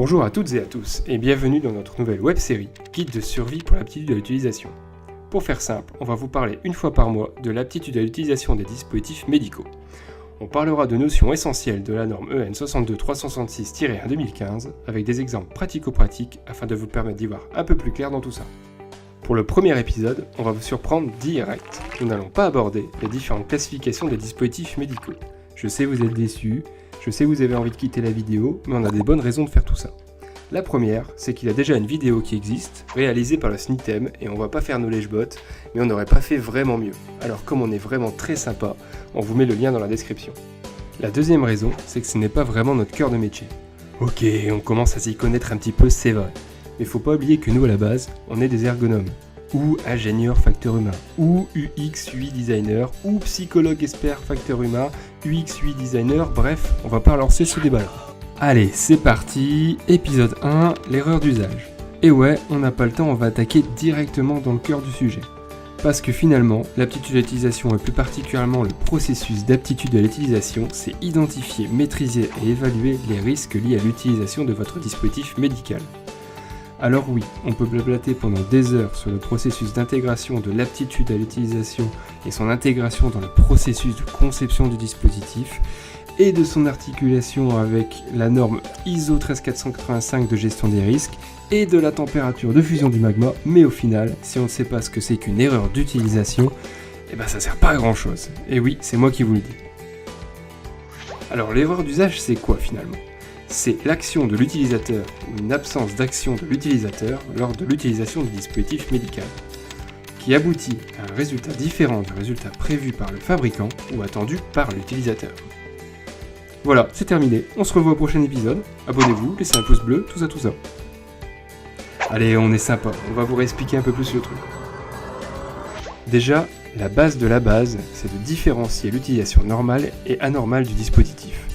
Bonjour à toutes et à tous et bienvenue dans notre nouvelle web-série Guide de survie pour l'aptitude à l'utilisation. Pour faire simple, on va vous parler une fois par mois de l'aptitude à l'utilisation des dispositifs médicaux. On parlera de notions essentielles de la norme EN 62366-1 2015 avec des exemples pratico-pratiques afin de vous permettre d'y voir un peu plus clair dans tout ça. Pour le premier épisode, on va vous surprendre direct. Nous n'allons pas aborder les différentes classifications des dispositifs médicaux. Je sais vous êtes déçus, je sais vous avez envie de quitter la vidéo, mais on a des bonnes raisons de faire tout ça. La première, c'est qu'il y a déjà une vidéo qui existe, réalisée par le SNITEM, et on va pas faire nos lèche-bottes, mais on n'aurait pas fait vraiment mieux. Alors comme on est vraiment très sympa, on vous met le lien dans la description. La deuxième raison, c'est que ce n'est pas vraiment notre cœur de métier. Ok, on commence à s'y connaître un petit peu, c'est vrai. Mais faut pas oublier que nous à la base, on est des ergonomes, ou ingénieurs facteurs humains, ou UX UI designer, ou psychologue expert facteurs humains, UX UI designer, bref, on va pas lancer ce débat là. Allez, c'est parti, épisode 1, l'erreur d'usage. Et ouais, on n'a pas le temps, on va attaquer directement dans le cœur du sujet. Parce que finalement, l'aptitude à l'utilisation et plus particulièrement le processus d'aptitude à l'utilisation, c'est identifier, maîtriser et évaluer les risques liés à l'utilisation de votre dispositif médical. Alors oui, on peut blablater pendant des heures sur le processus d'intégration de l'aptitude à l'utilisation et son intégration dans le processus de conception du dispositif et de son articulation avec la norme ISO 13485 de gestion des risques et de la température de fusion du magma, mais au final, si on ne sait pas ce que c'est qu'une erreur d'utilisation, ça sert pas à grand chose. Et oui, c'est moi qui vous le dis. Alors l'erreur d'usage, c'est quoi finalement ? C'est l'action de l'utilisateur ou une absence d'action de l'utilisateur lors de l'utilisation du dispositif médical, qui aboutit à un résultat différent du résultat prévu par le fabricant ou attendu par l'utilisateur. Voilà, c'est terminé, on se revoit au prochain épisode, abonnez-vous, laissez un pouce bleu, tout ça. Allez, on est sympa, on va vous réexpliquer un peu plus le truc. Déjà, la base de la base, c'est de différencier l'utilisation normale et anormale du dispositif.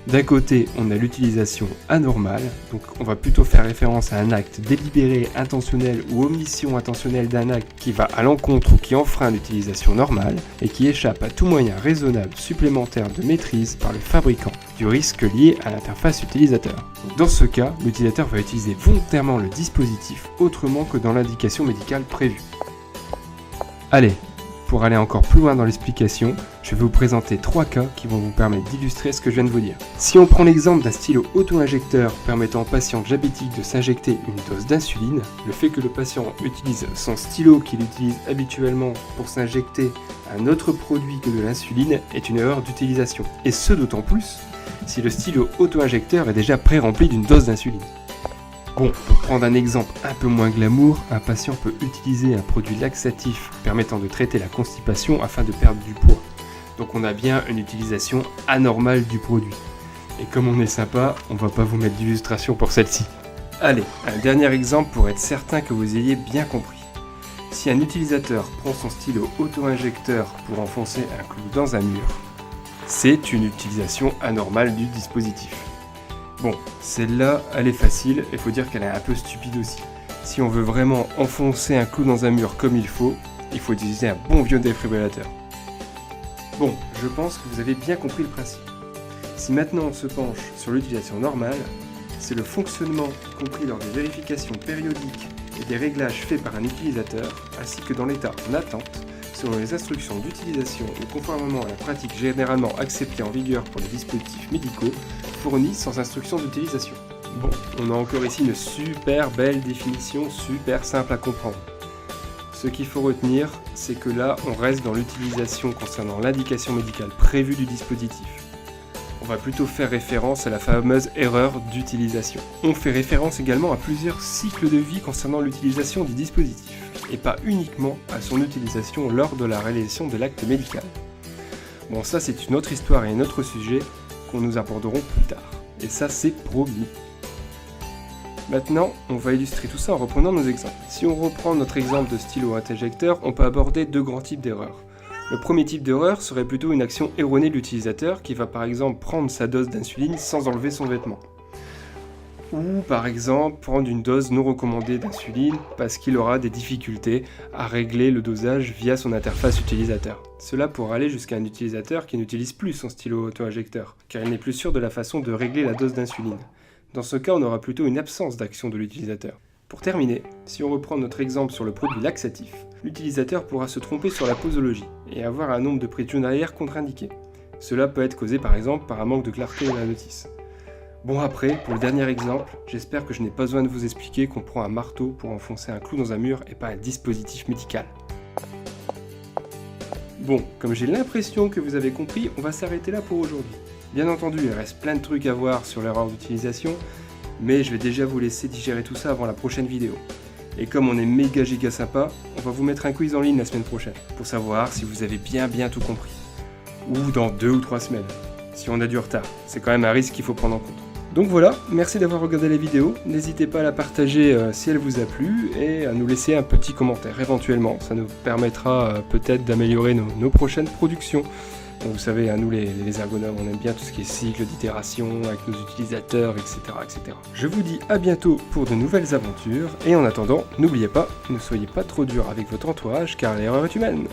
D'un côté, on a l'utilisation anormale, donc on va plutôt faire référence à un acte délibéré, intentionnel ou omission intentionnelle d'un acte qui va à l'encontre ou qui enfreint l'utilisation normale et qui échappe à tout moyen raisonnable supplémentaire de maîtrise par le fabricant du risque lié à l'interface utilisateur. Dans ce cas, l'utilisateur va utiliser volontairement le dispositif autrement que dans l'indication médicale prévue. Allez, pour aller encore plus loin dans l'explication, je vais vous présenter 3 cas qui vont vous permettre d'illustrer ce que je viens de vous dire. Si on prend l'exemple d'un stylo auto-injecteur permettant au patient diabétique de s'injecter une dose d'insuline, le fait que le patient utilise son stylo qu'il utilise habituellement pour s'injecter un autre produit que de l'insuline est une erreur d'utilisation. Et ce d'autant plus si le stylo auto-injecteur est déjà pré-rempli d'une dose d'insuline. Bon, pour prendre un exemple un peu moins glamour, un patient peut utiliser un produit laxatif permettant de traiter la constipation afin de perdre du poids. Donc on a bien une utilisation anormale du produit. Et comme on est sympa, on va pas vous mettre d'illustration pour celle-ci. Allez, un dernier exemple pour être certain que vous ayez bien compris. Si un utilisateur prend son stylo auto-injecteur pour enfoncer un clou dans un mur, c'est une utilisation anormale du dispositif. Bon, celle-là, elle est facile, et faut dire qu'elle est un peu stupide aussi. Si on veut vraiment enfoncer un clou dans un mur comme il faut utiliser un bon vieux défibrillateur. Bon, je pense que vous avez bien compris le principe. Si maintenant on se penche sur l'utilisation normale, c'est le fonctionnement compris lors des vérifications périodiques et des réglages faits par un utilisateur, ainsi que dans l'état en attente, selon les instructions d'utilisation ou conformément à la pratique généralement acceptée en vigueur pour les dispositifs médicaux, fournis sans instruction d'utilisation. Bon, on a encore ici une super belle définition, super simple à comprendre. Ce qu'il faut retenir, c'est que là, on reste dans l'utilisation concernant l'indication médicale prévue du dispositif. On va plutôt faire référence à la fameuse erreur d'utilisation. On fait référence également à plusieurs cycles de vie concernant l'utilisation du dispositif, et pas uniquement à son utilisation lors de la réalisation de l'acte médical. Bon, ça c'est une autre histoire et un autre sujet qu'on nous aborderons plus tard. Et ça c'est promis. Maintenant, on va illustrer tout ça en reprenant nos exemples. Si on reprend notre exemple de stylo auto-injecteur, on peut aborder 2 grands types d'erreurs. Le premier type d'erreur serait plutôt une action erronée de l'utilisateur qui va par exemple prendre sa dose d'insuline sans enlever son vêtement. Ou par exemple prendre une dose non recommandée d'insuline parce qu'il aura des difficultés à régler le dosage via son interface utilisateur. Cela pourra aller jusqu'à un utilisateur qui n'utilise plus son stylo auto-injecteur car il n'est plus sûr de la façon de régler la dose d'insuline. Dans ce cas, on aura plutôt une absence d'action de l'utilisateur. Pour terminer, si on reprend notre exemple sur le produit laxatif, l'utilisateur pourra se tromper sur la posologie et avoir un nombre de prix de journalière contre-indiqué. Cela peut être causé par exemple par un manque de clarté de la notice. Bon après, pour le dernier exemple, j'espère que je n'ai pas besoin de vous expliquer qu'on prend un marteau pour enfoncer un clou dans un mur et pas un dispositif médical. Bon, comme j'ai l'impression que vous avez compris, on va s'arrêter là pour aujourd'hui. Bien entendu, il reste plein de trucs à voir sur l'erreur d'utilisation, mais je vais déjà vous laisser digérer tout ça avant la prochaine vidéo. Et comme on est méga giga sympa, on va vous mettre un quiz en ligne la semaine prochaine, pour savoir si vous avez bien tout compris. Ou dans 2 ou 3 semaines, si on a du retard. C'est quand même un risque qu'il faut prendre en compte. Donc voilà, merci d'avoir regardé la vidéo, n'hésitez pas à la partager si elle vous a plu, et à nous laisser un petit commentaire éventuellement, ça nous permettra peut-être d'améliorer nos prochaines productions. Donc vous savez, nous les ergonomes, on aime bien tout ce qui est cycle d'itération avec nos utilisateurs, etc., etc. Je vous dis à bientôt pour de nouvelles aventures, et en attendant, n'oubliez pas, ne soyez pas trop dur avec votre entourage car l'erreur est humaine.